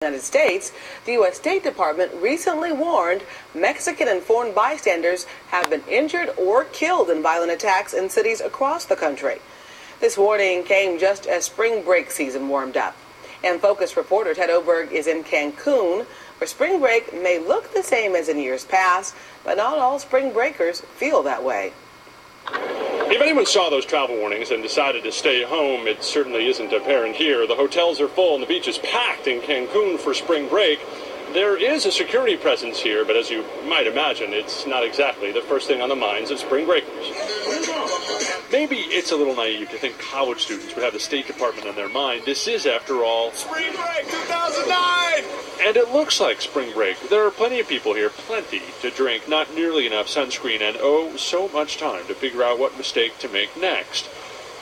United States, the U.S. State Department recently warned Mexican and foreign bystanders have been injured or killed in violent attacks in cities across the country. This warning came just as spring break season warmed up. And Focus reporter Ted Oberg is in Cancun, where spring break may look the same as in years past, but not all spring breakers feel that way. If anyone saw those travel warnings and decided to stay home, it certainly isn't apparent here. The hotels are full and the beach is packed in Cancun for spring break. There is a security presence here, but as you might imagine, it's not exactly the first thing on the minds of spring breakers. Maybe it's a little naive to think college students would have the State Department on their mind. This is, after all, Spring Break 2009! And it looks like spring break. There are plenty of people here, plenty to drink, not nearly enough sunscreen, and oh, so much time to figure out what mistake to make next.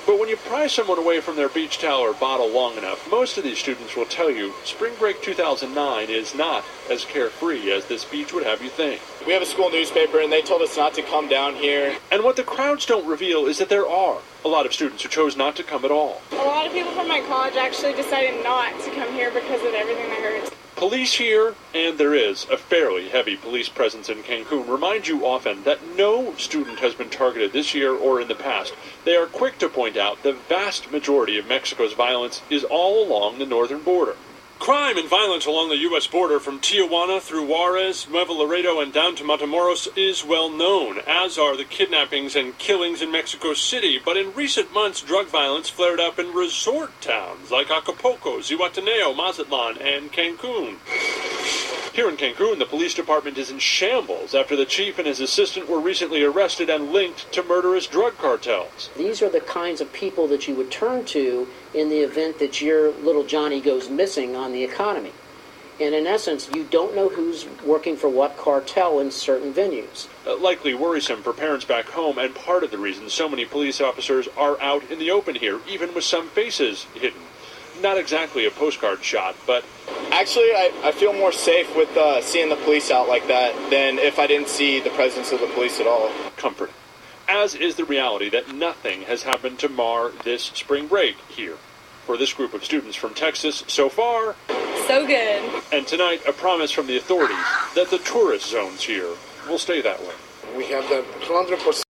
But when you pry someone away from their beach towel or bottle long enough, most of these students will tell you spring break 2009 is not as carefree as this beach would have you think. We have a school newspaper and they told us not to come down here. And what the crowds don't reveal is that there are a lot of students who chose not to come at all. A lot of people from my college actually decided not to come here because of everything they heard. Police here, and there is a fairly heavy police presence in Cancun, remind you often that no student has been targeted this year or in the past. They are quick to point out the vast majority of Mexico's violence is all along the northern border. Crime and violence along the U.S. border from Tijuana through Juarez, Nuevo Laredo, and down to Matamoros is well known, as are the kidnappings and killings in Mexico City. But in recent months, drug violence flared up in resort towns like Acapulco, Zihuatanejo, Mazatlan, and Cancun. Here in Cancun, the police department is in shambles after the chief and his assistant were recently arrested and linked to murderous drug cartels. These are the kinds of people that you would turn to in the event that your little Johnny goes missing on the economy. And in essence, you don't know who's working for what cartel in certain venues. Likely worrisome for parents back home, and part of the reason so many police officers are out in the open here, even with some faces hidden. Not exactly a postcard shot, but... Actually, I feel more safe with seeing the police out like that than if I didn't see the presence of the police at all. Comforting. As is the reality that nothing has happened to mar this spring break here. For this group of students from Texas, so far... So good. And tonight, a promise from the authorities that the tourist zones here will stay that way. We have the 100%